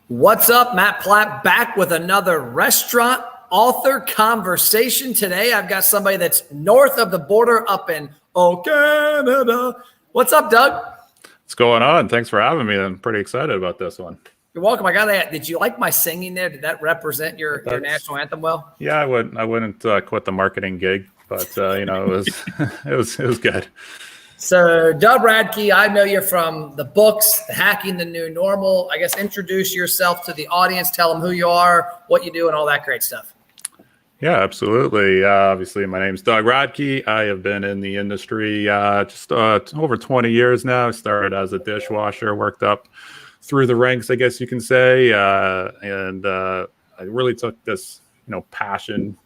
What's up? Matt Platt back with another restaurant author conversation. Today, I've got somebody that's north of the border up in Canada. What's up, Doug? What's going on? Thanks for having me. I'm pretty excited about this one. You're welcome. I got that. Did you like my singing there? Did that represent your national anthem well? Yeah, I wouldn't quit the marketing gig, but it was it was good. So, Doug Radkey, I know you're from the books, Hacking the New Normal. I guess introduce yourself to the audience, tell them who you are, what you do, and all that great stuff. Yeah, absolutely. Obviously, my name's Doug Radkey. I have been in the industry just over 20 years now. I started as a dishwasher, worked up through the ranks, I guess you can say, and I really took this, passion,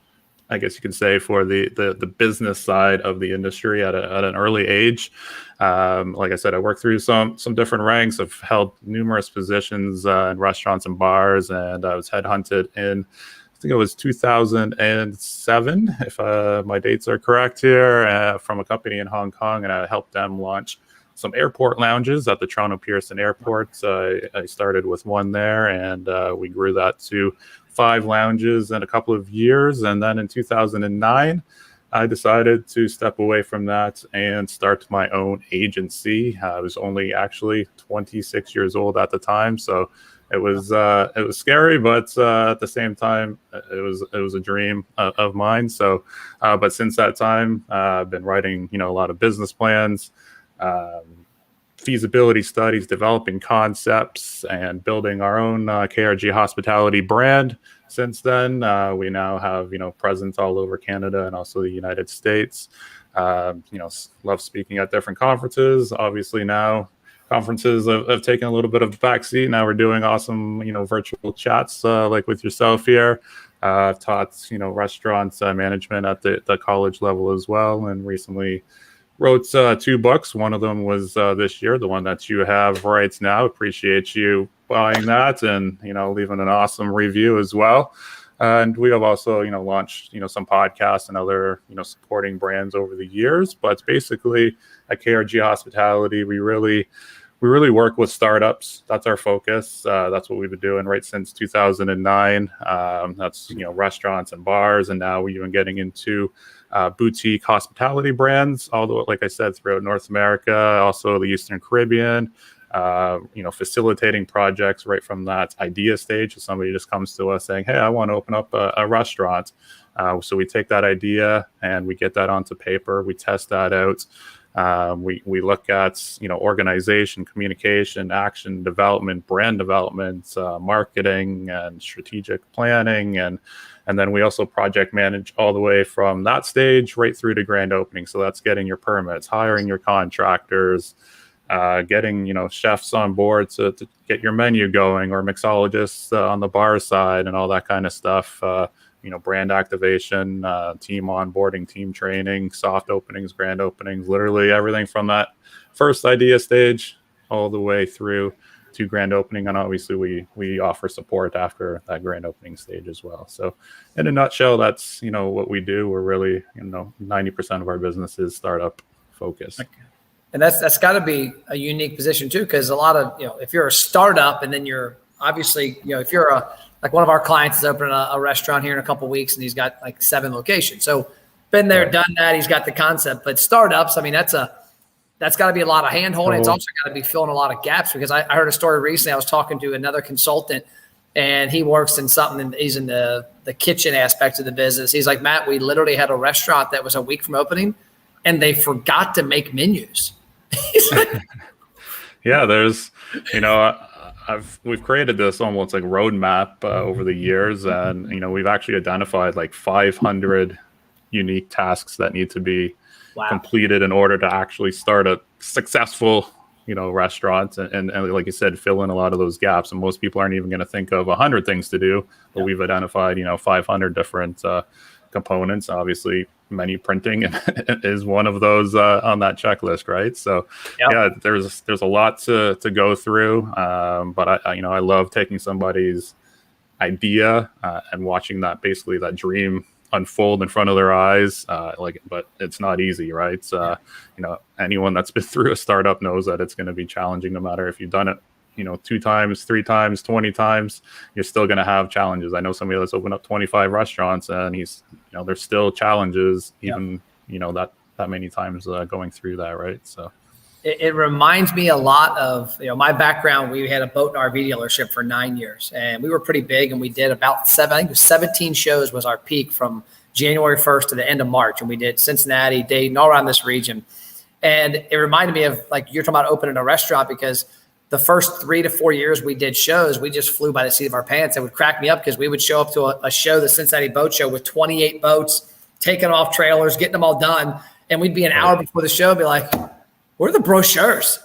I guess you can say, for the business side of the industry at an early age. Like I said, I worked through some different ranks. I've held numerous positions in restaurants and bars, and I was headhunted in, I think it was 2007, if my dates are correct here, from a company in Hong Kong, and I helped them launch some airport lounges at the Toronto Pearson Airport. I started with one there, and we grew that to 5 lounges in a couple of years. And then in 2009, I decided to step away from that and start my own agency. I was only actually 26 years old at the time, so it was scary, but at the same time, it was a dream of mine. So, but since that time, I've been writing a lot of business plans, feasibility studies, developing concepts, and building our own KRG hospitality brand. Since then, we now have presence all over Canada and also the United States. Love speaking at different conferences. Obviously now conferences have taken a little bit of a backseat. Now we're doing awesome virtual chats like with yourself here. I've taught restaurants management at the college level as well, and recently wrote 2 books. One of them was this year, the one that you have right now. Appreciate you buying that and leaving an awesome review as well. And we have also launched some podcasts and other supporting brands over the years. But basically at KRG Hospitality, we really work with startups. That's our focus. That's what we've been doing right since 2009. That's restaurants and bars, and now we're even getting into boutique hospitality brands, although, like I said, throughout North America, also the Eastern Caribbean, facilitating projects right from that idea stage. So somebody just comes to us saying, hey, I want to open up a restaurant. So we take that idea and we get that onto paper. We test that out. We look at, organization, communication, action development, brand development, marketing, and strategic planning. And then we also project manage all the way from that stage right through to grand opening. So that's getting your permits, hiring your contractors, getting, chefs on board to get your menu going, or mixologists on the bar side and all that kind of stuff. Brand activation, team onboarding, team training, soft openings, grand openings, literally everything from that first idea stage all the way through to grand opening. And obviously we offer support after that grand opening stage as well. So in a nutshell, that's, what we do. We're really, 90% of our business is startup focused. Okay. And that's got to be a unique position too, because a lot of, if you're a startup and then you're obviously, if you're like one of our clients is opening a restaurant here in a couple of weeks and he's got like 7 locations. So been there, Right. done that. He's got the concept, but startups, I mean, that's got to be a lot of hand holding. It's also got to be filling a lot of gaps, because I heard a story recently. I was talking to another consultant and he works in something, and he's in the kitchen aspect of the business. He's like, Matt, we literally had a restaurant that was a week from opening and they forgot to make menus. He's like, Yeah, there's, we've created this almost like roadmap over the years, and we've actually identified like 500 unique tasks that need to be completed in order to actually start a successful restaurant, and like you said, fill in a lot of those gaps. And most people aren't even going to think of 100 things to do, but we've identified 500 different components. Obviously menu printing is one of those on that checklist, right? So yeah, there's a lot to go through, but I love taking somebody's idea and watching that dream unfold in front of their eyes. But it's not easy, right? Anyone that's been through a startup knows that it's going to be challenging, no matter if you've done it 2 times, 3 times, 20 times, you're still going to have challenges. I know somebody that's opened up 25 restaurants, and there's still challenges, even, that many times going through that. Right. So it reminds me a lot of, my background. We had a boat and RV dealership for 9 years, and we were pretty big, and we did about 17 shows was our peak from January 1st to the end of March. And we did Cincinnati, Dayton, all around this region. And it reminded me of, like, you're talking about opening a restaurant, because the first 3 to 4 years we did shows, we just flew by the seat of our pants. It would crack me up because we would show up to a show, the Cincinnati Boat Show, with 28 boats, taking off trailers, getting them all done. And we'd be an hour before the show, be like, where are the brochures?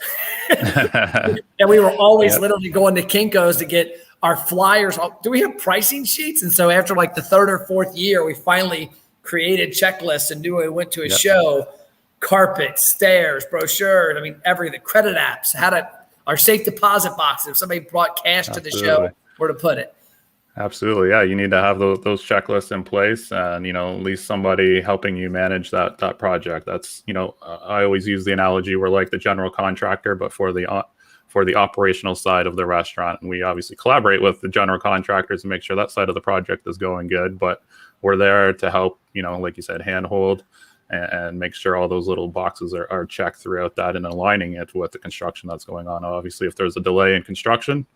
And we were always literally going to Kinko's to get our flyers. Do we have pricing sheets? And so after like the 3rd or 4th year, we finally created checklists and knew when we went to a show, carpet, stairs, brochures, everything, credit apps, our safe deposit boxes. If somebody brought cash to the show, where to put it. Absolutely. Yeah. You need to have those checklists in place, and, at least somebody helping you manage that project. That's, I always use the analogy, we're like the general contractor, but for the operational side of the restaurant. And we obviously collaborate with the general contractors to make sure that side of the project is going good, but we're there to help, like you said, handhold and make sure all those little boxes are checked throughout that, and aligning it with the construction that's going on. Obviously, if there's a delay in construction,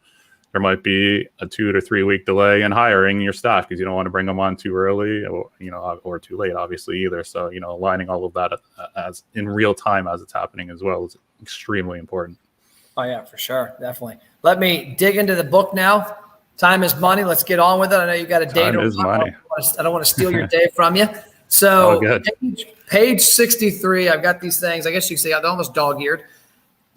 there might be a 2 to 3 week delay in hiring your staff, because you don't want to bring them on too early or too late, obviously, either. So, aligning all of that as in real time as it's happening as well is extremely important. Oh yeah, for sure. Definitely. Let me dig into the book now. Time is money. Let's get on with it. I know you got a day. Time is money. I don't want to steal your day from you. So good. page 63, I've got these things. I guess you can say I'm almost dog-eared.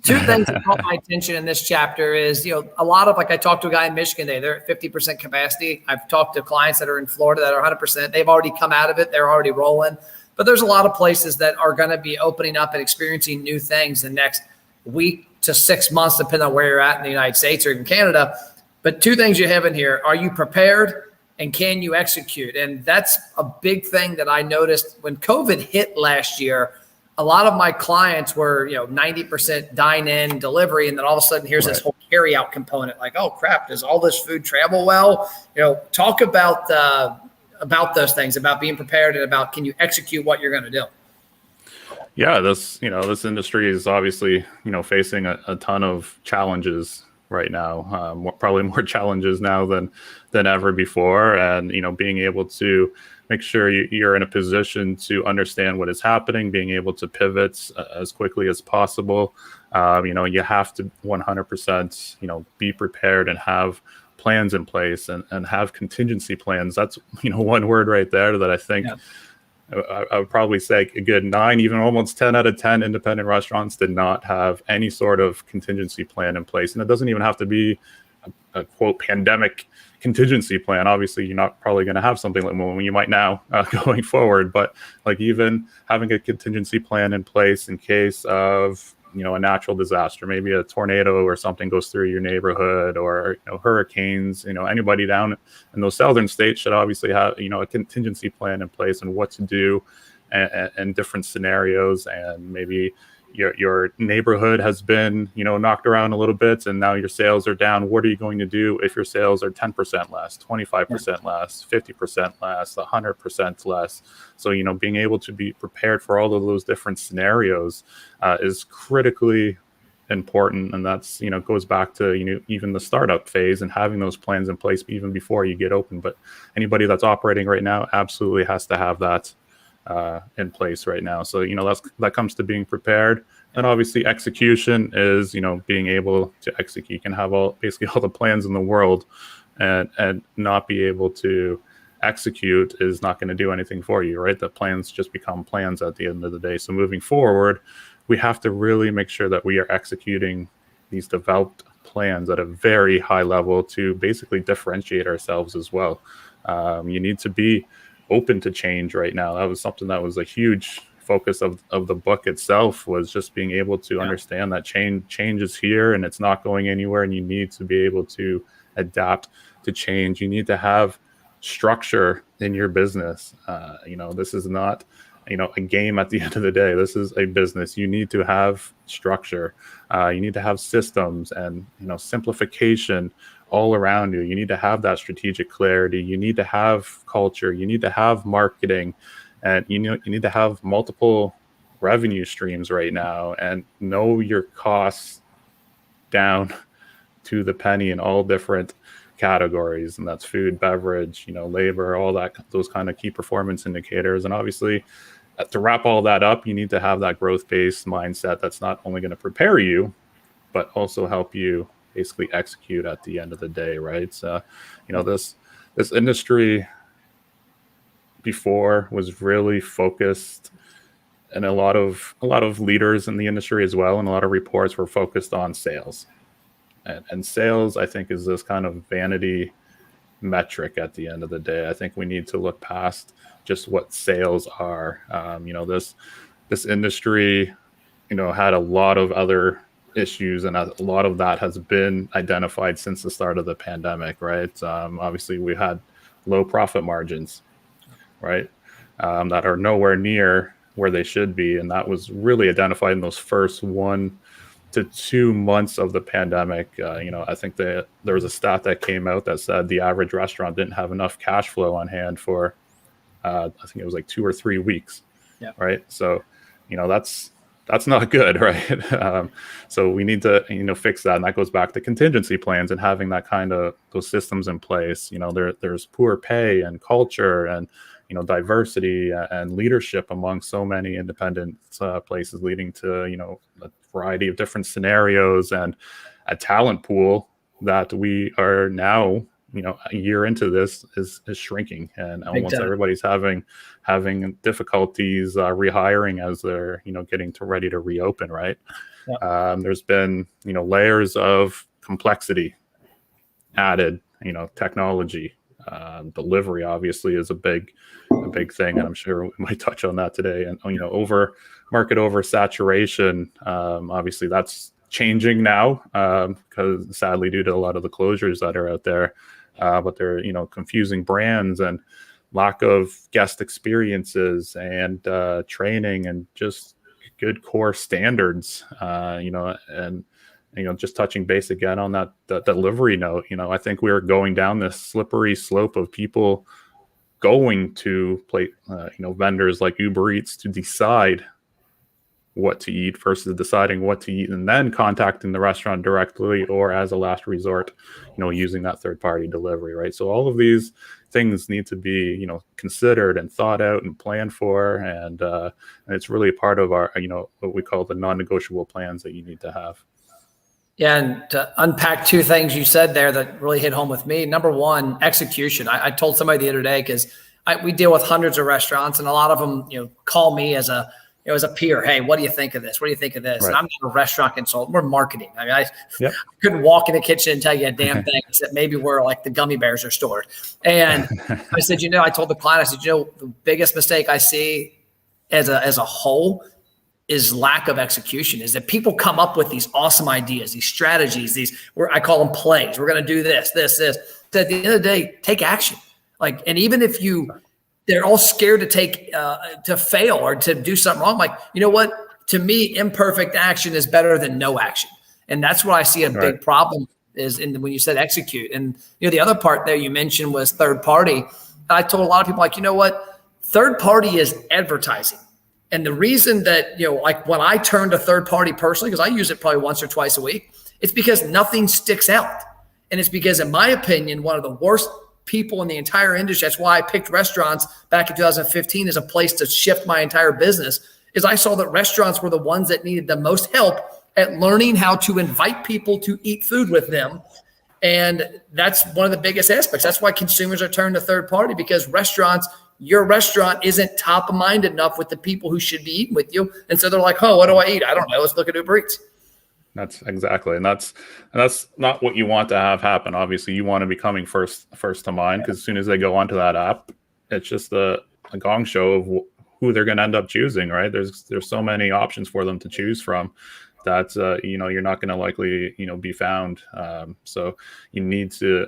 2 things that caught my attention in this chapter is, a lot of, like, I talked to a guy in Michigan today, they're at 50% capacity. I've talked to clients that are in Florida that are 100%. They've already come out of it. They're already rolling. But there's a lot of places that are going to be opening up and experiencing new things the next week to 6 months, depending on where you're at in the United States or even Canada. But 2 things you have in here: are you prepared, and can you execute? And that's a big thing that I noticed when COVID hit last year. A lot of my clients were, 90% dine-in delivery, and then all of a sudden here's this whole carry-out component. Like, oh crap, does all this food travel well? Talk about those things, about being prepared, and about, can you execute what you're going to do? Yeah, this industry is obviously, facing a ton of challenges right now, probably more challenges now than ever before. And, being able to make sure you're in a position to understand what is happening, being able to pivot as quickly as possible. You have to 100%, be prepared and have plans in place and have contingency plans. That's, one word right there that I think I would probably say a good 9, even almost 10 out of 10 independent restaurants did not have any sort of contingency plan in place. And it doesn't even have to be a quote pandemic contingency plan. Obviously, you're not probably going to have something like one you might now going forward, but like even having a contingency plan in place in case of, a natural disaster, maybe a tornado or something goes through your neighborhood, or, hurricanes, anybody down in those southern states should obviously have, a contingency plan in place and what to do and different scenarios. And maybe your neighborhood has been, knocked around a little bit, and now your sales are down. What are you going to do if your sales are 10% less, 25% less, 50% less, 100% less? So, being able to be prepared for all of those different scenarios is critically important. And that's, goes back to, even the startup phase and having those plans in place even before you get open. But anybody that's operating right now absolutely has to have that in place right now. So, that comes to being prepared. And obviously execution is, being able to execute. You can have basically all the plans in the world and not be able to execute is not going to do anything for you, right? The plans just become plans at the end of the day. So moving forward, we have to really make sure that we are executing these developed plans at a very high level to basically differentiate ourselves as well. You need to be open to change right now. That was something that was a huge focus of the book itself, was just being able to understand that change is here and it's not going anywhere, and you need to be able to adapt to change. You need to have structure in your business. This is not a game at the end of the day. This is a business. You need to have structure. You need to have systems and, simplification all around you. You need to have that strategic clarity. You need to have culture. You need to have marketing, and you need to have multiple revenue streams right now, and know your costs down to the penny in all different categories, and that's food, beverage, labor, all that, those kind of key performance indicators. And obviously, to wrap all that up, you need to have that growth-based mindset that's not only going to prepare you, but also help you basically execute at the end of the day, right? So, this industry before was really focused, and a lot of leaders in the industry as well, and a lot of reports were focused on sales. And sales, I think, is this kind of vanity metric at the end of the day. I think we need to look past just what sales are. This industry, had a lot of other issues, and a lot of that has been identified since the start of the pandemic, right? Obviously, we had low profit margins, right, that are nowhere near where they should be, and that was really identified in those first 1 to 2 months of the pandemic. I think there was a stat that came out that said the average restaurant didn't have enough cash flow on hand for I think it was like 2 or 3 weeks. Yeah. Right. So, that's not good, right? So we need to, fix that. And that goes back to contingency plans and having that kind of those systems in place. There's poor pay and culture and, diversity and leadership among so many independent places, leading to, a variety of different scenarios and a talent pool that we are now, a year into this is shrinking, and almost everybody's having difficulties rehiring as they're, getting ready to reopen, right? Yeah. There's been, layers of complexity added, technology, delivery obviously is a big thing, and I'm sure we might touch on that today. And market oversaturation, obviously that's changing now, because sadly, due to a lot of the closures that are out there, but they're confusing brands and lack of guest experiences and training and just good core standards, and just touching base again on that delivery note. I think we're going down this slippery slope of people going to vendors like Uber Eats to decide what to eat versus deciding what to eat and then contacting the restaurant directly, or as a last resort, using that third-party delivery, right? So all of these things need to be, considered and thought out and planned for, and it's really a part of our, what we call the non-negotiable plans that you need to have. Yeah, and to unpack 2 things you said there that really hit home with me. Number one, execution. I told somebody the other day, because we deal with hundreds of restaurants, and a lot of them, call me as a peer. Hey, what do you think of this? What do you think of this? Right. And I'm not a restaurant consultant. We're marketing. I mean, I couldn't walk in the kitchen and tell you a damn thing, except maybe where like the gummy bears are stored. And I said, I told the client, I said, the biggest mistake I see as a whole is lack of execution. Is that people come up with these awesome ideas, these strategies, I call them plays. We're going to do this. So at the end of the day, take action. And even if they're all scared to take to fail or to do something wrong. Like, you know what? To me, imperfect action is better than no action, and that's what I see a big problem is when you said execute. And the other part there you mentioned was third party. I told a lot of people, like, you know what? Third party is advertising, and the reason that like when I turn to third party personally, because I use it probably once or twice a week, it's because nothing sticks out, and it's because, in my opinion, one of the worst people in the entire industry. That's why I picked restaurants back in 2015 as a place to shift my entire business, is I saw that restaurants were the ones that needed the most help at learning how to invite people to eat food with them. And that's one of the biggest aspects. That's why consumers are turning to third party, because your restaurant isn't top of mind enough with the people who should be eating with you. And so they're like, oh, what do I eat? I don't know. Let's look at Uber Eats. That's exactly, and that's not what you want to have happen. Obviously, you want to be coming first to mind, because as soon as they go onto that app, it's just a gong show of who they're going to end up choosing. Right? There's so many options for them to choose from that you're not going to likely be found. So you need to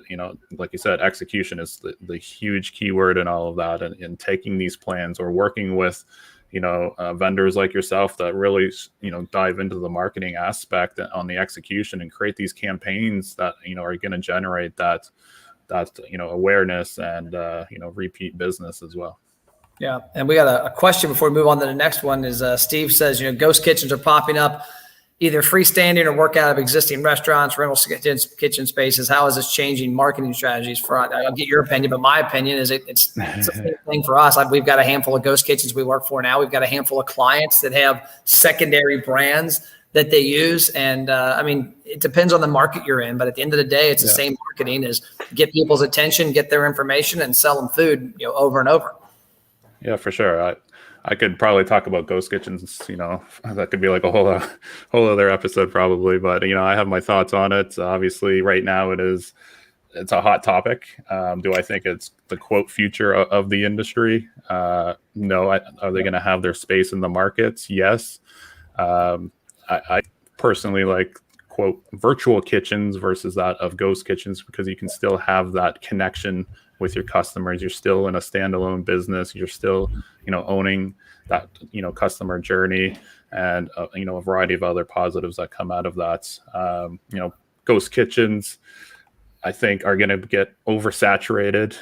like you said, execution is the huge keyword in all of that, and taking these plans or working with vendors like yourself that really, dive into the marketing aspect on the execution and create these campaigns that, are going to generate that awareness and, repeat business as well. Yeah. And we got a question before we move on to the next one is Steve says, ghost kitchens are popping up, either freestanding or work out of existing restaurants, rental kitchen spaces. How is this changing marketing strategies I'll get your opinion, but my opinion is it's the same thing for us. We've got a handful of ghost kitchens we work for now. We've got a handful of clients that have secondary brands that they use. And it depends on the market you're in, but at the end of the day, it's the same marketing is get people's attention, get their information and sell them food, over and over. Yeah, for sure. I could probably talk about ghost kitchens, that could be like a whole other episode probably, but, I have my thoughts on it. Obviously right now it's a hot topic. Do I think it's the quote future of the industry? No. Are they going to have their space in the markets? Yes. I personally like quote virtual kitchens versus that of ghost kitchens, because you can still have that connection with your customers. You're still in a standalone business. You're still, owning that, customer journey and, a variety of other positives that come out of that. Ghost kitchens, I think, are going to get oversaturated,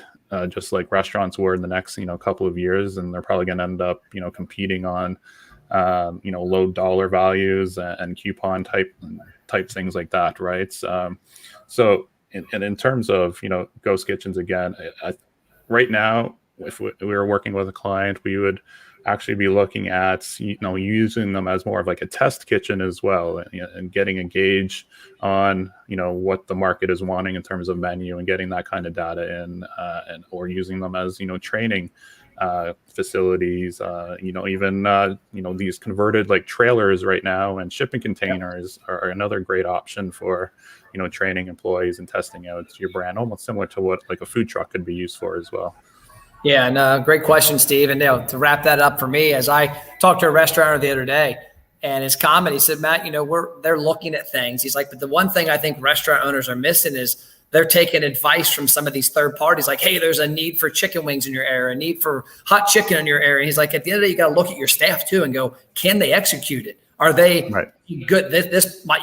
just like restaurants were in the next, couple of years. And they're probably going to end up, competing on, low dollar values and coupon type things like that. Right. So in terms of, ghost kitchens, again, right now, if we were working with a client, we would actually be looking at, using them as more of like a test kitchen as well, and getting a gauge on, what the market is wanting in terms of menu and getting that kind of data in, or using them as, training facilities, even these converted like trailers right now and shipping containers are another great option for, training employees and testing out your brand, almost similar to what like a food truck could be used for as well. Yeah, and great question, Steve. And to wrap that up for me, as I talked to a restaurateur the other day, and his comment, he said, Matt, they're looking at things. He's like, but the one thing I think restaurant owners are missing is they're taking advice from some of these third parties. Like, hey, there's a need for chicken wings in your area, a need for hot chicken in your area. He's like, at the end of the day, you got to look at your staff too and go, can they execute it? Are they good?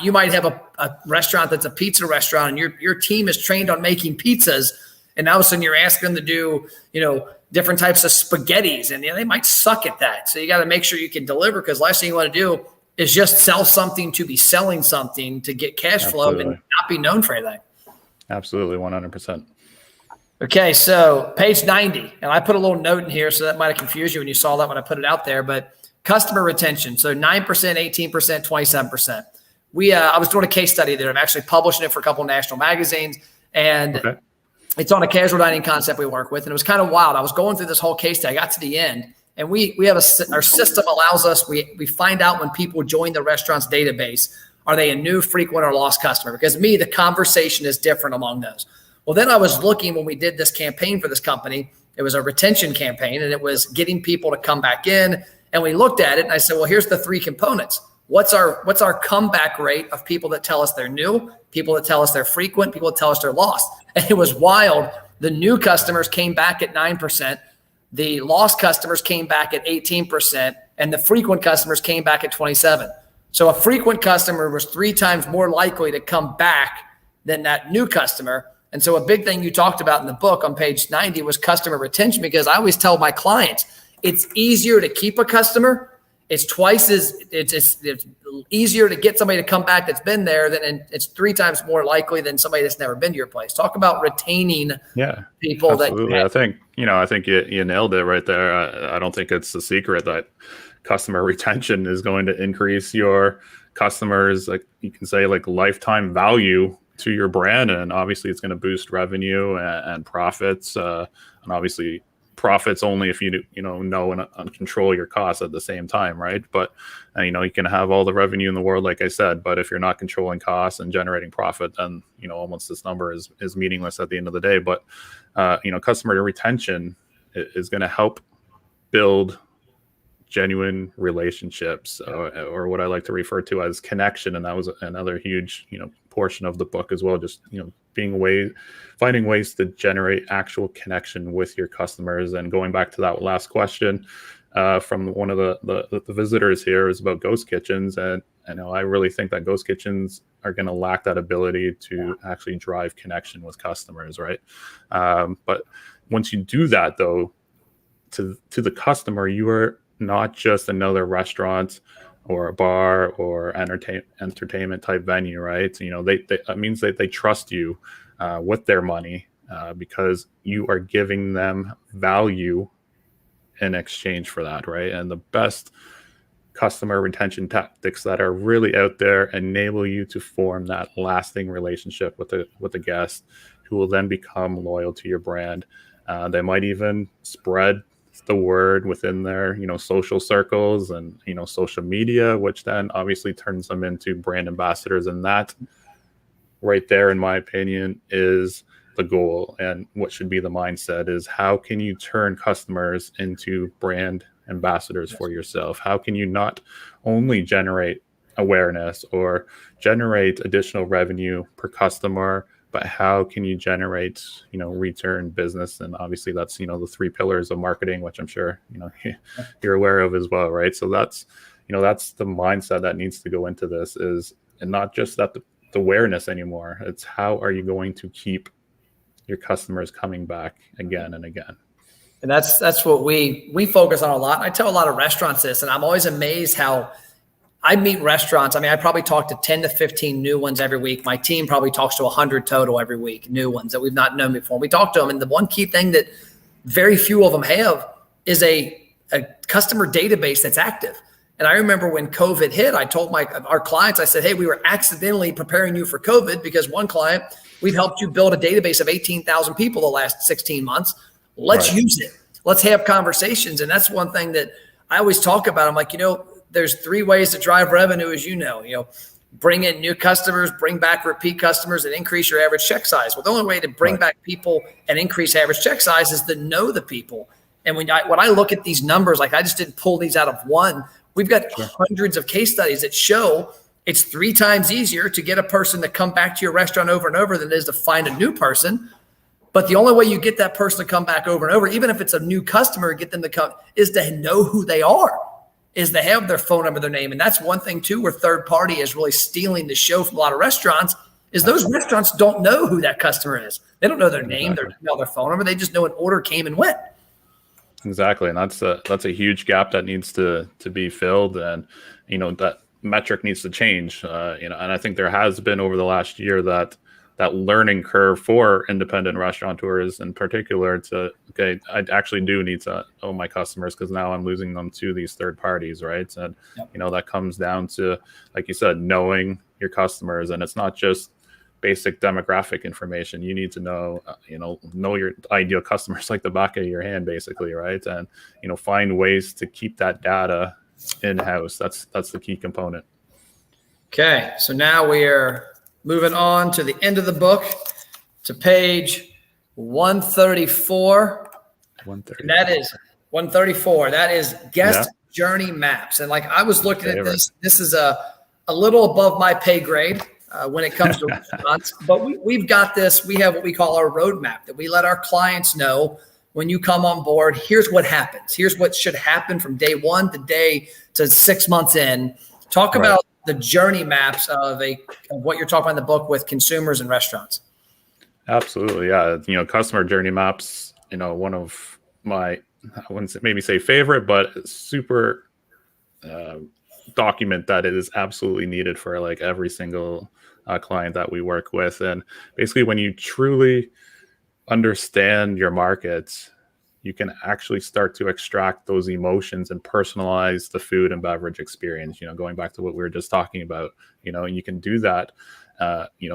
You might have a restaurant that's a pizza restaurant, and your team is trained on making pizzas, and all of a sudden you're asking them to do, different types of spaghettis, and they might suck at that. So you got to make sure you can deliver, because last thing you want to do is just sell something to be selling something to get cash flow and not be known for anything. Absolutely, 100%. Okay, so page 90, and I put a little note in here, so that might have confused you when you saw that when I put it out there, but customer retention, so 9%, 18%, 27%. I was doing a case study there. I'm actually publishing it for a couple of national magazines, and it's on a casual dining concept we work with, and it was kind of wild. I was going through this whole case study. I got to the end, and we have our system allows us, we find out when people join the restaurant's database, are they a new, frequent, or lost customer? Because the conversation is different among those. Well, then I was looking when we did this campaign for this company, it was a retention campaign, and it was getting people to come back in. And we looked at it, and I said, well, here's the three components. What's our comeback rate of people that tell us they're new, people that tell us they're frequent, people that tell us they're lost? And it was wild. The new customers came back at 9%. The lost customers came back at 18%, and the frequent customers came back at 27%. So a frequent customer was 3 times more likely to come back than that new customer. And so a big thing you talked about in the book on page 90 was customer retention, because I always tell my clients, it's easier to keep a customer. It's it's easier to get somebody to come back that's been there, and it's 3 times more likely than somebody that's never been to your place. Talk about retaining people. Absolutely. I think you nailed it right there. I don't think it's a secret that customer retention is going to increase your customers, like you can say, like lifetime value to your brand, and obviously it's going to boost revenue and profits, and obviously profits only if you know and control your costs at the same time, right? But you can have all the revenue in the world, like I said, but if you're not controlling costs and generating profit, then almost this number is meaningless at the end of the day. But customer retention is going to help build genuine relationships, or what I like to refer to as connection, and that was another huge portion of the book as well. Just finding ways to generate actual connection with your customers. And going back to that last question, from one of the visitors here is about ghost kitchens, and I really think that ghost kitchens are going to lack that ability to actually drive connection with customers, right? But once you do that, though, to the customer, you are not just another restaurant or a bar or entertainment type venue, right? That means that they trust you with their money because you are giving them value in exchange for that, right? And the best customer retention tactics that are really out there enable you to form that lasting relationship with the guest, who will then become loyal to your brand. They might even spread the word within their social circles and social media, which then obviously turns them into brand ambassadors. And that right there, in my opinion, is the goal. And what should be the mindset is, how can you turn customers into brand ambassadors for yourself? How can you not only generate awareness or generate additional revenue per customer, but how can you generate return business? And obviously that's the three pillars of marketing, which I'm sure you're aware of as well, right? So that's the mindset that needs to go into this, is, and not just that the awareness anymore, it's how are you going to keep your customers coming back again and again. And that's what we focus on a lot. And I tell a lot of restaurants this, and I'm always amazed how I meet restaurants. I mean, I probably talk to 10 to 15 new ones every week. My team probably talks to 100 total every week, new ones that we've not known before. We talk to them, and the one key thing that very few of them have is a customer database that's active. And I remember when COVID hit, I told our clients, I said, hey, we were accidentally preparing you for COVID, because one client, we've helped you build a database of 18,000 people the last 16 months. Let's use it. Let's have conversations. And that's one thing that I always talk about. I'm like, there's three ways to drive revenue, as bring in new customers, bring back repeat customers, and increase your average check size. Well, the only way to bring back people and increase average check size is to know the people. And when I look at these numbers, like I just didn't pull these out of one, we've got hundreds of case studies that show it's 3 times easier to get a person to come back to your restaurant over and over than it is to find a new person. But the only way you get that person to come back over and over, even if it's a new customer, get them to come, is to know who they are, is to have their phone number, their name. And that's one thing too, where third party is really stealing the show from a lot of restaurants, is those restaurants don't know who that customer is. They don't know their name, their email, their phone number. They just know an order came and went. Exactly. And that's a huge gap that needs to be filled. And, that metric needs to change, and I think there has been over the last year that learning curve for independent restaurateurs in particular I actually do need to know my customers, because now I'm losing them to these third parties, right? And, that comes down to, like you said, knowing your customers. And it's not just basic demographic information. You need to know your ideal customers like the back of your hand, basically, right? And, find ways to keep that data in-house. That's the key component. Okay, so now we are moving on to the end of the book, to page 134. 134. That is 134. That is guest journey maps. And like I was looking at this is a little above my pay grade when it comes to restaurants, but we've got this. We have what we call our roadmap that we let our clients know. When you come on board, here's what happens. Here's what should happen from day 1 to 6 months in. Talk about the journey maps of what you're talking about in the book with consumers and restaurants. Absolutely. Yeah. Customer journey maps, one of my, I wouldn't maybe say favorite, but super document that it is absolutely needed for like every single client that we work with. And basically when you truly understand your markets, you can actually start to extract those emotions and personalize the food and beverage experience, going back to what we were just talking about, and you can do that,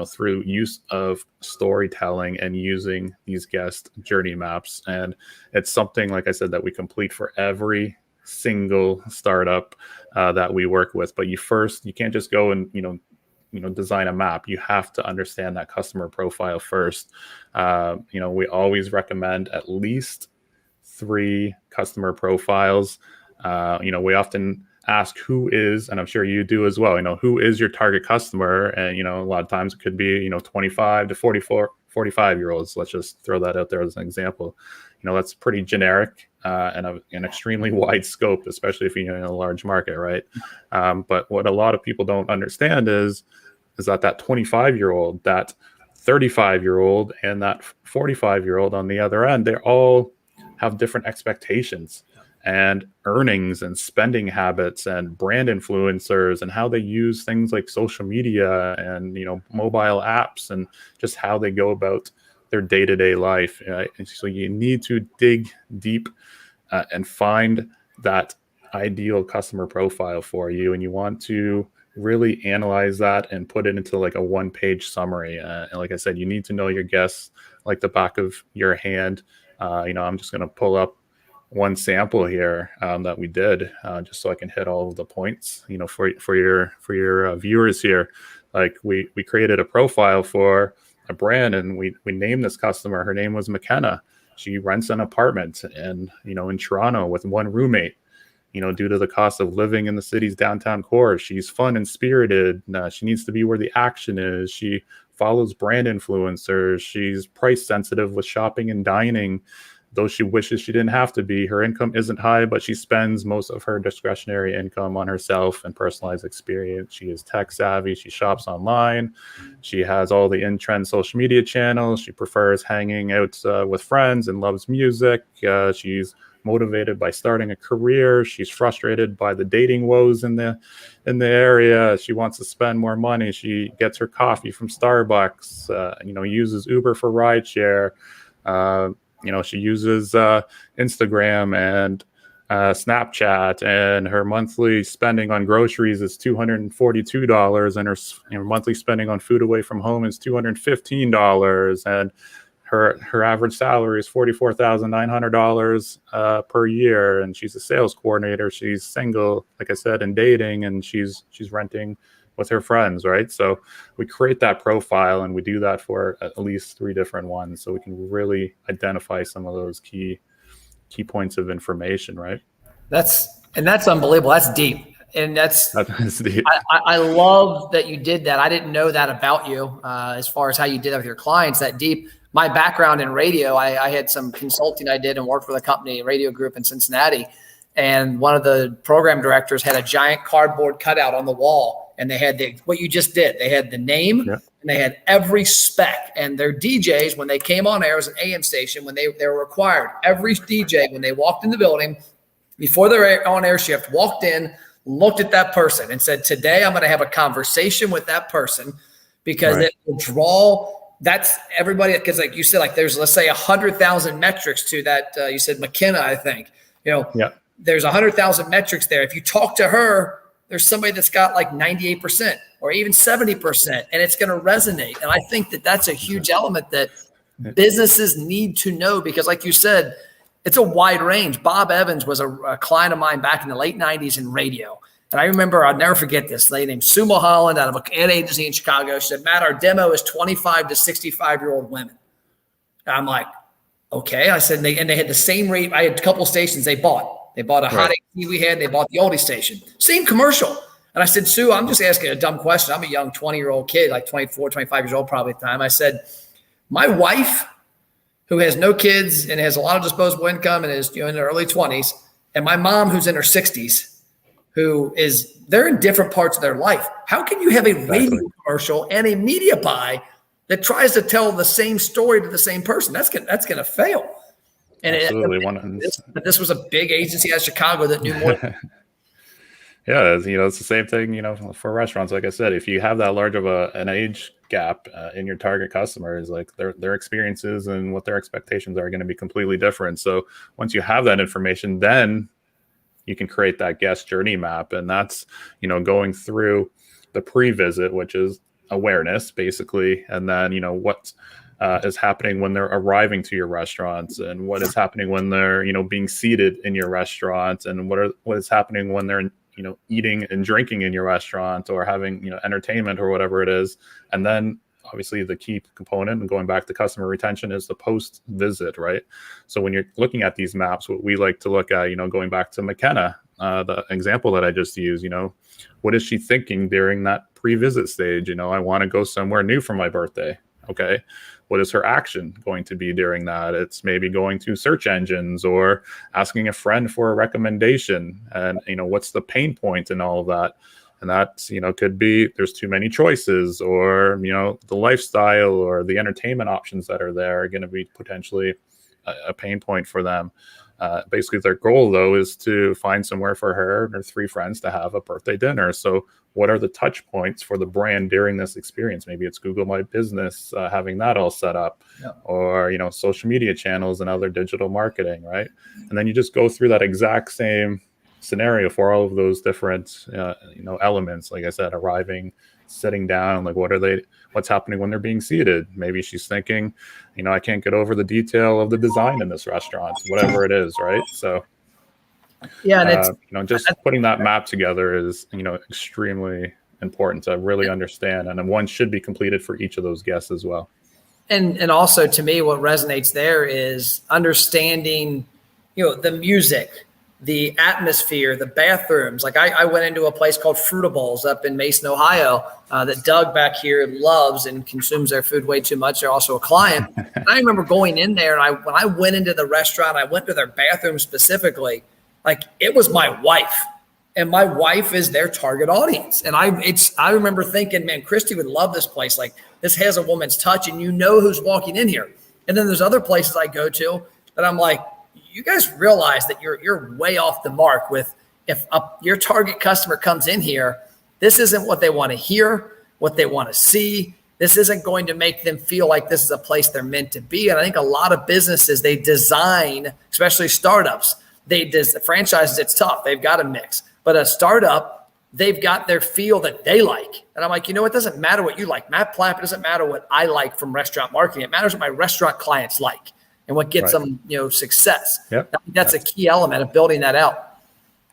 through use of storytelling and using these guest journey maps. And it's something, like I said, that we complete for every single startup that we work with. But you can't just go and, design a map. You have to understand that customer profile first. We always recommend at least 3 customer profiles. We often ask who is, and I'm sure you do as well, who is your target customer? And, a lot of times it could be, 25 to 45-year-olds. Let's just throw that out there as an example. That's pretty generic and an extremely wide scope, especially if you're in a large market, right? But what a lot of people don't understand is that 25-year-old, that 35-year-old, and that 45-year-old on the other end, they all have different expectations and earnings and spending habits and brand influencers and how they use things like social media and mobile apps and just how they go about their day-to-day life. And so you need to dig deep and find that ideal customer profile for you, and you want to really analyze that and put it into like a one-page summary. And like I said, you need to know your guests like the back of your hand. I'm just going to pull up one sample here that we did just so I can hit all of the points, for your viewers here. Like we created a profile for a brand, and we named this customer. Her name was McKenna. She rents an apartment in Toronto with one roommate. Due to the cost of living in the city's downtown core, she's fun and spirited. She needs to be where the action is. She follows brand influencers. She's price sensitive with shopping and dining, though she wishes she didn't have to be. Her income isn't high, but she spends most of her discretionary income on herself and personalized experience. She is tech savvy. She shops online. She has all the in-trend social media channels. She prefers hanging out with friends and loves music. She's motivated by starting a career. She's frustrated by the dating woes in the area. She wants to spend more money. She gets her coffee from Starbucks. Uses Uber for rideshare. She uses Instagram and Snapchat, and her monthly spending on groceries is $242, and her monthly spending on food away from home is $215, and her average salary is $44,900 per year, and she's a sales coordinator. She's single, like I said, and dating, and she's renting with her friends, right? So we create that profile, and we do that for at least 3 different ones, so we can really identify some of those key points of information, right? That's unbelievable. That's deep. And that's deep. I love that you did that. I didn't know that about you as far as how you did that with your clients, that deep. My background in radio, I had some consulting I did and worked with a company, a radio group in Cincinnati. And one of the program directors had a giant cardboard cutout on the wall. And they had what you just did. They had the name, and they had every spec. And their DJs, when they came on air, it was an AM station, when they were required. Every DJ, when they walked in the building, before their on-air shift, walked in, looked at that person and said, today I'm going to have a conversation with that person, because it will draw – that's everybody, because like you said, like there's, let's say 100,000 metrics to that. You said McKenna, I think, there's 100,000 metrics there. If you talk to her, there's somebody that's got like 98% or even 70%, and it's going to resonate. And I think that that's a huge element that businesses need to know, because like you said, it's a wide range. Bob Evans was a client of mine back in the late 90s in radio. And I remember, I'll never forget this lady named Sue Mulholland out of an agency in Chicago. She said, Matt, our demo is 25 to 65-year-old women. And I'm like, okay. I said, and they had the same rate. I had a couple of stations they bought. They bought a hot AT we had. They bought the oldie station. Same commercial. And I said, Sue, I'm just asking a dumb question. I'm a young 20-year-old kid, like 24, 25 years old probably at the time. I said, my wife, who has no kids and has a lot of disposable income and is in her early 20s, and my mom, who's in her 60s, they're in different parts of their life. How can you have a radio commercial and a media buy that tries to tell the same story to the same person? That's gonna fail. And this was a big agency out of Chicago that knew more. Yeah, it's the same thing, for restaurants. Like I said, if you have that large of an age gap in your target customers, like their experiences and what their expectations are going to be completely different. So once you have that information, then you can create that guest journey map. And that's, going through the pre-visit, which is awareness basically. And then, what is happening when they're arriving to your restaurants, and what is happening when they're, being seated in your restaurant, and what is happening when they're, eating and drinking in your restaurant, or having, entertainment or whatever it is. And then obviously the key component, and going back to customer retention, is the post visit, right? So when you're looking at these maps, what we like to look at, going back to McKenna, the example that I just used, what is she thinking during that pre-visit stage? I want to go somewhere new for my birthday. Okay. what is her action going to be during that? It's maybe going to search engines or asking a friend for a recommendation, and what's the pain point in all of that. And that, could be there's too many choices, or, the lifestyle or the entertainment options that are there are going to be potentially a pain point for them. Basically, their goal, though, is to find somewhere for her and her 3 friends to have a birthday dinner. So what are the touch points for the brand during this experience? Maybe it's Google My Business, having that all set up, or, social media channels and other digital marketing, right? And then you just go through that exact same scenario for all of those different elements. Like I said, arriving, sitting down, like what's happening when they're being seated. Maybe she's thinking, I can't get over the detail of the design in this restaurant, whatever it is, right? So and just putting that map together is extremely important to really understand, and one should be completed for each of those guests as well. And also, to me, what resonates there is understanding the music, the atmosphere, the bathrooms. Like I went into a place called Fruitables up in Mason, Ohio, that Doug back here loves and consumes their food way too much. They're also a client. And I remember going in there, and when I went into the restaurant, I went to their bathroom specifically. Like, it was my wife, and my wife is their target audience. And I remember thinking, man, Christy would love this place. Like, this has a woman's touch, and who's walking in here. And then there's other places I go to that I'm like, you guys realize that you're way off the mark with if your target customer comes in here, this isn't what they want to hear, what they want to see. This isn't going to make them feel like this is a place they're meant to be. And I think a lot of businesses, they design, especially startups, franchises, it's tough. They've got a mix. But a startup, they've got their feel that they like. And I'm like, it doesn't matter what you like. Matt Plapp, it doesn't matter what I like from restaurant marketing. It matters what my restaurant clients like and what gets them, success. Yep. That's a key element of building that out.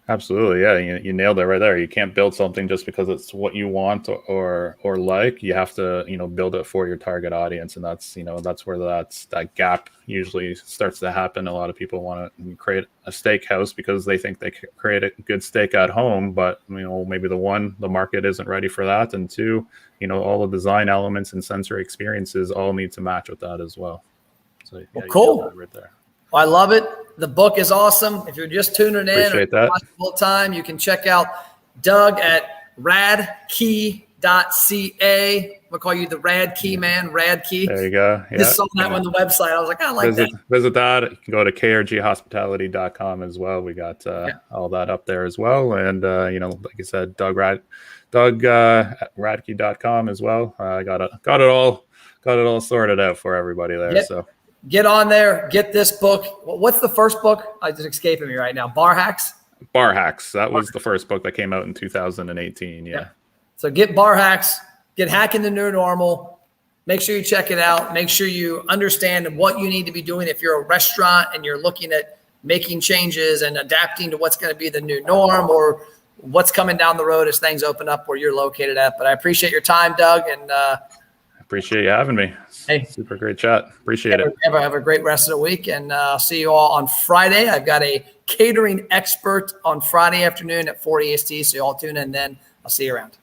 Absolutely. Yeah. You nailed it right there. You can't build something just because it's what you want or like. You have to, build it for your target audience. And that's, that's where that gap usually starts to happen. A lot of people want to create a steakhouse because they think they can create a good steak at home, but maybe the market isn't ready for that. And 2, all the design elements and sensory experiences all need to match with that as well. So cool. Right there. Well, I love it. The book is awesome. If you're just tuning in Appreciate that. Full time, you can check out Doug at radkey.ca. I'm gonna call you the Radkey man, Radkey. There you go. Yeah. Just saw that on the website. I was like, I like that. Visit that. You can go to krghospitality.com as well. We got all that up there as well. And like you said, Doug at radkey.com as well. I got it all sorted out for everybody there. Yep. So get on there, get this book. What's the first book? It's escaping me right now. Bar Hacks? Bar Hacks. That was the first book that came out in 2018. Yeah. So get Bar Hacks, get Hacking the New Normal. Make sure you check it out. Make sure you understand what you need to be doing if you're a restaurant and you're looking at making changes and adapting to what's going to be the new norm or what's coming down the road as things open up where you're located at. But I appreciate your time, Doug, and appreciate you having me. Hey, super great chat. Appreciate it. Have a great rest of the week, and I'll see you all on Friday. I've got a catering expert on Friday afternoon at 4 EST, so you all tune in then. I'll see you around.